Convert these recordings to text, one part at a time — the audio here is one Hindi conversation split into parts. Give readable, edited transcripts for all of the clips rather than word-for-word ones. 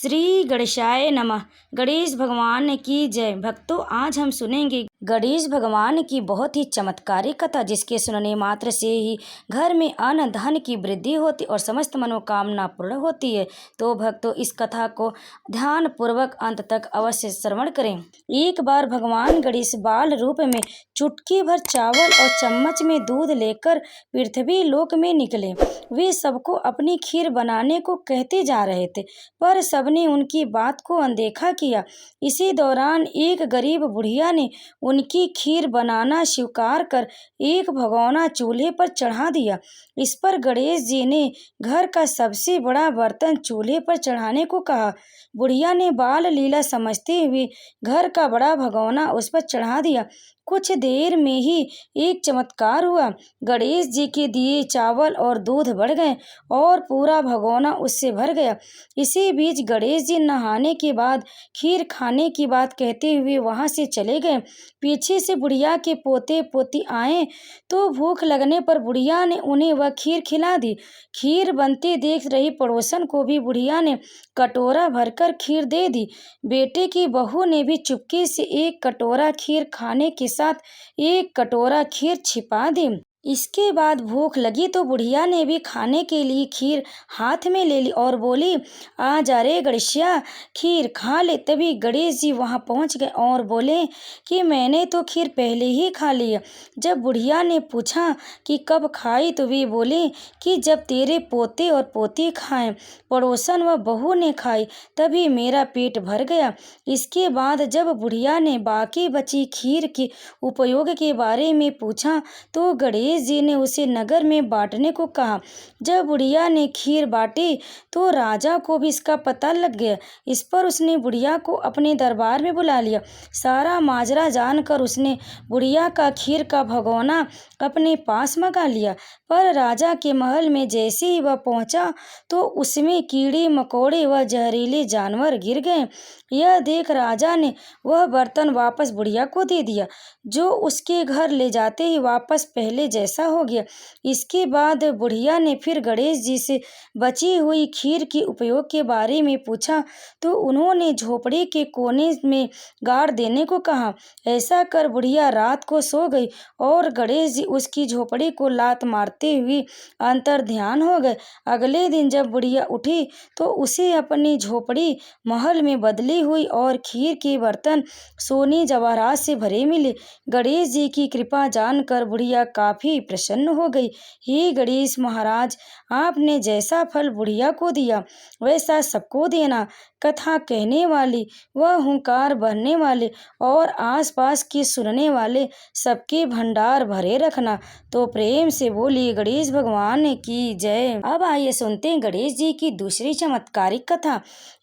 श्री गणेशाय नमः। गणेश भगवान की जय। भक्तों, आज हम सुनेंगे गणेश भगवान की बहुत ही चमत्कारी कथा, जिसके सुनने मात्र से ही घर में अन्न धन की वृद्धि होती और समस्त मनोकामना पूर्ण होती है। तो भक्तों, इस कथा को ध्यान पूर्वक अंत तक अवश्य श्रवण करें। एक बार भगवान गणेश बाल रूप में चुटकी भर चावल और चम्मच में दूध लेकर पृथ्वी लोक में निकले। वे सबको अपनी खीर बनाने को कहते जा रहे थे, पर सबने उनकी बात को अनदेखा किया। इसी दौरान एक गरीब बुढ़िया ने उनकी खीर बनाना स्वीकार कर एक भगोना चूल्हे पर चढ़ा दिया। इस पर गणेश जी ने घर का सबसे बड़ा बर्तन चूल्हे पर चढ़ाने को कहा। बुढ़िया ने बाल लीला समझते हुए घर का बड़ा भगोना उस पर चढ़ा दिया। कुछ देर में ही एक चमत्कार हुआ। गणेश जी के दिए चावल और दूध बढ़ गए और पूरा भगोना उससे भर गया। इसी बीच गणेश जी नहाने के बाद खीर खाने की बात कहते हुए वहां से चले गए। पीछे से बुढ़िया के पोते पोती आए तो भूख लगने पर बुढ़िया ने उन्हें वह खीर खिला दी। खीर बनते देख रही पड़ोसन को भी बुढ़िया ने कटोरा भरकर खीर दे दी। बेटे की बहू ने भी चुपके से एक कटोरा खीर खाने के साथ एक कटोरा खीर छिपा दी। इसके बाद भूख लगी तो बुढ़िया ने भी खाने के लिए खीर हाथ में ले ली और बोली, आ जा रे गणेशिया, खीर खा ले। तभी गणेश जी वहां पहुंच गए और बोले कि मैंने तो खीर पहले ही खा ली है। जब बुढ़िया ने पूछा कि कब खाई तो वे बोले कि जब तेरे पोते और पोती खाएं, पड़ोसन व बहू ने खाई, तभी मेरा पेट भर गया। इसके बाद जब बुढ़िया ने बाकी बची खीर के उपयोग के बारे में पूछा तो गणेश जी ने उसे नगर में बांटने को कहा। जब बुढ़िया ने खीर बांटी तो राजा को भी इसका पता लग गया। इस पर उसने बुढ़िया को अपने दरबार में बुला लिया। सारा माजरा जानकर उसने बुढ़िया का खीर का भगोना अपने पास मंगा लिया। पर राजा के महल में जैसे ही वह पहुंचा तो उसमें कीड़े मकोड़े व जहरीले जानवर गिर गए। यह देख राजा ने वह बर्तन वापस बुढ़िया को दे दिया, जो उसके घर ले जाते ही वापस पहले जैसा हो गया। इसके बाद बुढ़िया ने फिर गणेश जी से बची हुई खीर के उपयोग के बारे में पूछा तो उन्होंने झोपड़ी के कोने में गाड़ देने को कहा। ऐसा कर बुढ़िया रात को सो गई और गणेश जी उसकी झोपड़ी को लात मारते हुए अंतर ध्यान हो गए। अगले दिन जब बुढ़िया उठी तो उसे अपनी झोपड़ी महल में बदली हुई और खीर के बर्तन सोने जवाहरात से भरे मिले। गणेश जी की कृपा जानकर बुढ़िया काफी प्रसन्न हो गई। हे गणेश महाराज, आपने जैसा फल बुढ़िया को दिया वैसा सबको देना। कथा कहने वाली व हुंकार भरने वाले और आसपास के सुनने वाले सबके भंडार भरे रखना। तो प्रेम से बोलिए गणेश भगवान की जय। अब आइए सुनते हैं गणेश जी की दूसरी चमत्कारिक कथा।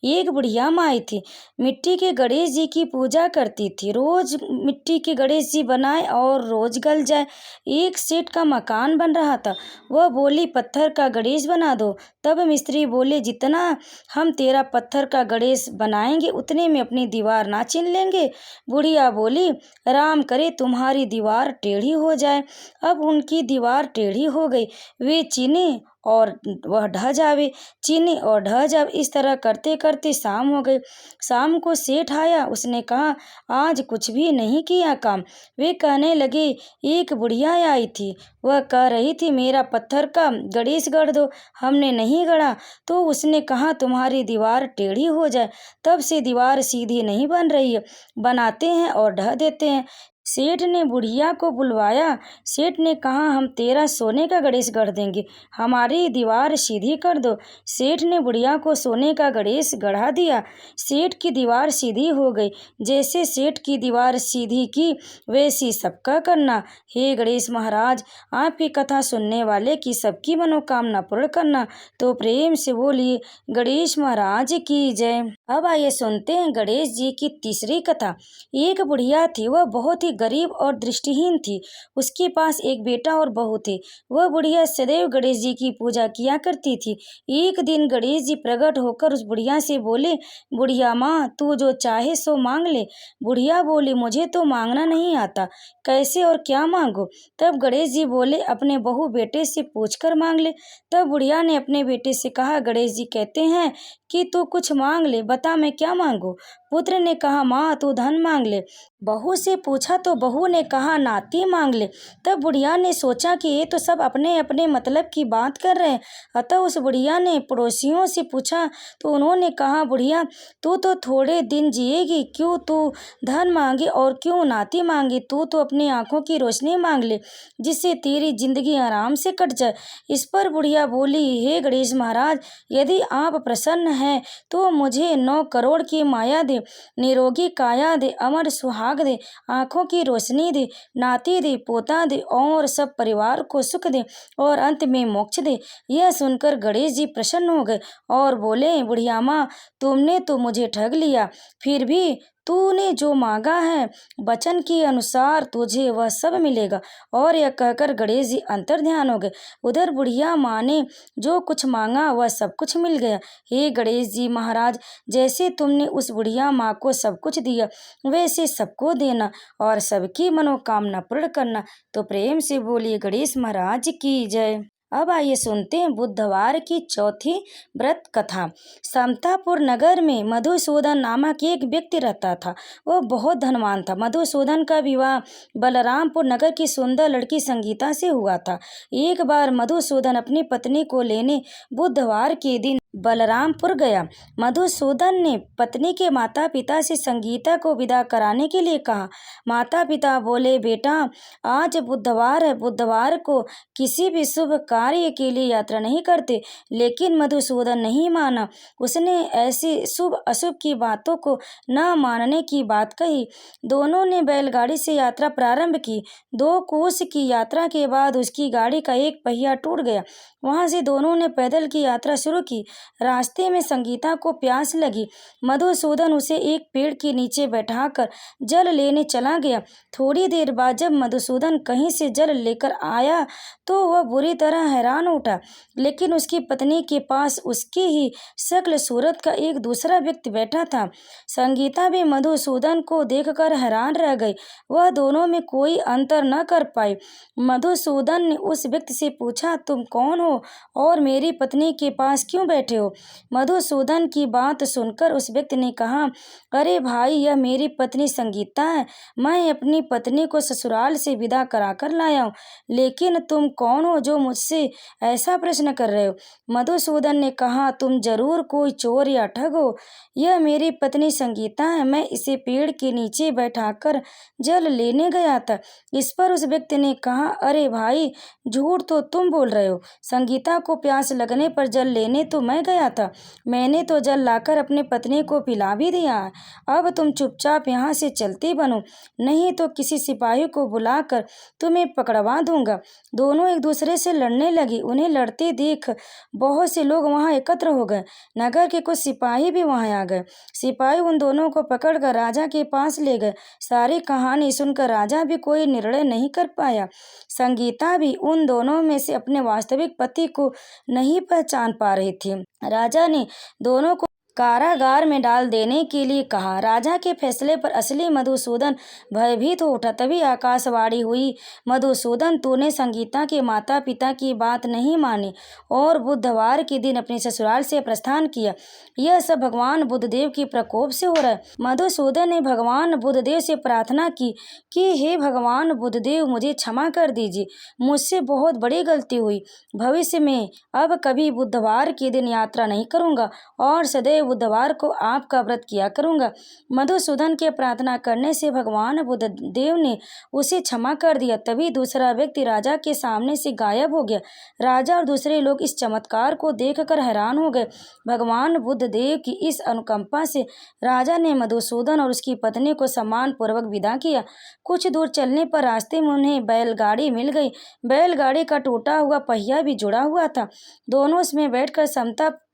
एक बुढ़िया माई थी, मिट्टी के गणेश जी की पूजा करती थी। रोज मिट्टी के गणेश जी बनाए और रोज गल जाए। एक सेठ का मकान बन रहा था। वह बोली, पत्थर का गणेश बना दो। तब मिस्त्री बोले, जितना हम तेरा पत्थर का गणेश बनाएंगे उतने में अपनी दीवार ना छीन लेंगे। बुढ़िया बोली, राम करे तुम्हारी दीवार टेढ़ी हो जाए। अब उनकी दीवार टेढ़ी हो गई। वे चीने और वह ढह जावे, चीने और ढह जावे। इस तरह करते करते शाम हो गई। शाम को सेठ आया। उसने कहा, आज कुछ भी नहीं किया काम। वे कहने लगे, एक बुढ़िया आई थी, वह कह रही थी मेरा पत्थर का गणेश गढ़ दो। हमने नहीं गढ़ा तो उसने कहा तुम्हारी दीवार टेढ़ी हो जाए। तब से दीवार सीधी नहीं बन रही है, बनाते हैं और ढह देते हैं। सेठ ने बुढ़िया को बुलवाया। सेठ ने कहा, हम तेरा सोने का गणेश गढ़ देंगे, हमारी दीवार सीधी कर दो। सेठ ने बुढ़िया को सोने का गणेश गढ़ा दिया। सेठ की दीवार सीधी हो गई। जैसे सेठ की दीवार सीधी की वैसी सबका करना। हे गणेश महाराज, आपकी कथा सुनने वाले की सबकी मनोकामना पूर्ण करना। तो प्रेम से बोलिए गणेश महाराज की जय। अब आइए सुनते हैं गणेश जी की तीसरी कथा। एक बुढ़िया थी, वह बहुत ही गरीब और दृष्टिहीन थी। उसके पास एक बेटा और बहू थे। वह बुढ़िया सदैव गणेश जी की पूजा किया करती थी। एक दिन गणेश जी प्रकट होकर उस बुढ़िया से बोले, बुढ़िया माँ, तू जो चाहे सो मांग ले। बुढ़िया बोली, मुझे तो मांगना नहीं आता, कैसे और क्या मांगो। तब गणेश जी बोले, अपने बहू बेटे से पूछकर मांग ले। तब बुढ़िया ने अपने बेटे से कहा, गणेश जी कहते हैं कि तू कुछ मांग ले, बता मैं क्या मांगू। पुत्र ने कहा, माँ तू धन मांग ले। बहू से पूछा तो बहू ने कहा, नाती मांग ले। तब बुढ़िया ने सोचा कि ये तो सब अपने अपने मतलब की बात कर रहे हैं। अतः उस बुढ़िया ने पड़ोसियों से पूछा तो उन्होंने कहा, बुढ़िया तू तो थोड़े दिन जिएगी, क्यों तू धन मांगे और क्यों नाती मांगे। तू तो अपनी आंखों की रोशनी मांग ले, जिससे तेरी जिंदगी आराम से कट जाए। इस पर बुढ़िया बोली, हे गणेश महाराज, यदि आप प्रसन्न हैं तो मुझे 9 करोड़ की माया दे, निरोगी काया दे, अमर सुहाग दे, आंखों की रोशनी दे, नाती दे, पोता दे और सब परिवार को सुख दे और अंत में मोक्ष दे। यह सुनकर गणेश जी प्रसन्न हो गए और बोले, बुढ़िया माँ तुमने तो मुझे ठग लिया, फिर भी तूने जो मांगा है वचन के अनुसार तुझे वह सब मिलेगा। और यह कहकर गणेश जी अंतर्ध्यान हो गए। उधर बुढ़िया माँ ने जो कुछ मांगा वह सब कुछ मिल गया। हे गणेश जी महाराज, जैसे तुमने उस बुढ़िया माँ को सब कुछ दिया वैसे सबको देना और सबकी मनोकामना पूर्ण करना। तो प्रेम से बोलिए गणेश महाराज की जय। अब आइए सुनते हैं बुधवार की चौथी व्रत कथा। समतापुर नगर में मधुसूदन नामक एक व्यक्ति रहता था। वह बहुत धनवान था। मधुसूदन का विवाह बलरामपुर नगर की सुंदर लड़की संगीता से हुआ था। एक बार मधुसूदन अपनी पत्नी को लेने बुधवार के दिन बलरामपुर गया। मधुसूदन ने पत्नी के माता पिता से संगीता को विदा कराने के लिए कहा। माता पिता बोले, बेटा आज बुधवार है, बुधवार को किसी भी शुभ कार्य के लिए यात्रा नहीं करते। लेकिन मधुसूदन नहीं माना। उसने ऐसी शुभ अशुभ की बातों को न मानने की बात कही। दोनों ने बैलगाड़ी से यात्रा प्रारंभ की। 2 कोस की यात्रा के बाद उसकी गाड़ी का एक पहिया टूट गया। वहां से दोनों ने पैदल की यात्रा शुरू की। रास्ते में संगीता को प्यास लगी। मधुसूदन उसे एक पेड़ के नीचे बैठाकर जल लेने चला गया। थोड़ी देर बाद जब मधुसूदन कहीं से जल लेकर आया तो वह बुरी तरह हैरान उठा। लेकिन उसकी पत्नी के पास उसकी ही शक्ल सूरत का एक दूसरा व्यक्ति बैठा था। संगीता भी मधुसूदन को देखकर हैरान रह गई। वह दोनों में कोई अंतर न कर पाई। मधुसूदन ने उस व्यक्ति से पूछा, तुम कौन हो और मेरी पत्नी के पास क्यों बैठे हो। मधुसूदन की बात सुनकर उस व्यक्ति ने कहा, अरे भाई, यह मेरी पत्नी संगीता है। मैं अपनी पत्नी को ससुराल से विदा कराकर लाया हूँ। लेकिन तुम कौन हो जो मुझसे ऐसा प्रश्न कर रहे हो। मधुसूदन ने कहा, तुम जरूर कोई चोर या ठग हो। यह मेरी पत्नी संगीता है। मैं इसे पेड़ के नीचे बैठाकर जल लेने गया था। इस पर उस व्यक्ति ने कहा, अरे भाई, झूठ तो तुम बोल रहे हो। संगीता को प्यास लगने पर जल लेने तो मैं गया था। मैंने तो जल लाकर अपनी पत्नी को पिला भी दिया है। अब तुम चुपचाप यहाँ से चलती बनो, नहीं तो किसी सिपाही को बुलाकर तुम्हें पकड़वा दूंगा। दोनों एक दूसरे से लड़ने लगी। उन्हें लड़ते देख बहुत से लोग वहां एकत्र हो गए। नगर के कुछ सिपाही भी वहां आ गए। सिपाही उन दोनों को पकड़कर राजा के पास ले गए। सारी कहानी सुनकर राजा भी कोई निर्णय नहीं कर पाया। संगीता भी उन दोनों में से अपने वास्तविक पति को नहीं पहचान पा रही थी। राजा ने दोनों को कारागार में डाल देने के लिए कहा। राजा के फैसले पर असली मधुसूदन भयभीत हो उठा। तभी आकाशवाणी हुई, मधुसूदन, तूने संगीता के माता पिता की बात नहीं मानी और बुधवार के दिन अपने ससुराल से प्रस्थान किया। यह सब भगवान बुद्धदेव के प्रकोप से हो रहा है। मधुसूदन ने भगवान बुद्धदेव से प्रार्थना की कि हे भगवान बुद्धदेव, मुझे क्षमा कर दीजिए। मुझसे बहुत बड़ी गलती हुई। भविष्य में अब कभी बुधवार के दिन यात्रा नहीं करूंगा और सदैव बुधवार को आपका व्रत किया करूंगा। मधुसूदन के प्रार्थना करने से भगवान बुद्धदेव ने उसे क्षमा कर दिया। तभी दूसरा व्यक्ति राजा के सामने से गायब हो गया। राजा और दूसरे लोग इस चमत्कार को देखकर हैरान हो गए। भगवान बुद्धदेव की इस अनुकंपा से राजा ने मधुसूदन और उसकी पत्नी को सम्मान पूर्वक विदा किया। कुछ दूर चलने पर रास्ते में उन्हें बैलगाड़ी मिल गई। बैलगाड़ी का टूटा हुआ पहिया भी जुड़ा हुआ था। दोनों उसमें बैठकर समतापुर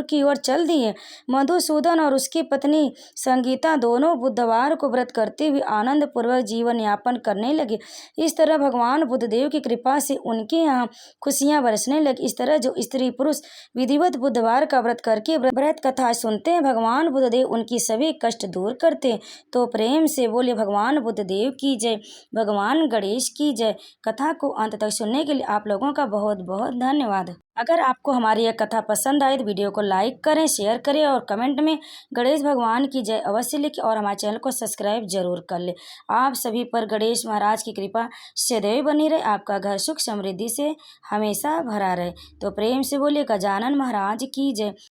की ओर चल दिए। मधुसूदन और उसकी पत्नी संगीता दोनों बुधवार को व्रत करते हुए आनंद पूर्वक जीवन यापन करने लगे। इस तरह भगवान बुद्धदेव की कृपा से उनके यहाँ खुशियां बरसने लगी। इस तरह जो स्त्री पुरुष विधिवत बुधवार का व्रत करके व्रत कथा सुनते हैं, भगवान बुद्धदेव उनकी सभी कष्ट दूर करते हैं। तो प्रेम से बोले भगवान बुद्धदेव की जय, भगवान गणेश की जय। कथा को अंत तक सुनने के लिए आप लोगों का बहुत बहुत धन्यवाद। अगर आपको हमारी यह कथा पसंद आई तो वीडियो को लाइक करें, शेयर करें और कमेंट में गणेश भगवान की जय अवश्य लिखें और हमारे चैनल को सब्सक्राइब जरूर कर लें। आप सभी पर गणेश महाराज की कृपा सदैव बनी रहे, आपका घर सुख समृद्धि से हमेशा भरा रहे। तो प्रेम से बोलिए गजानन महाराज की जय।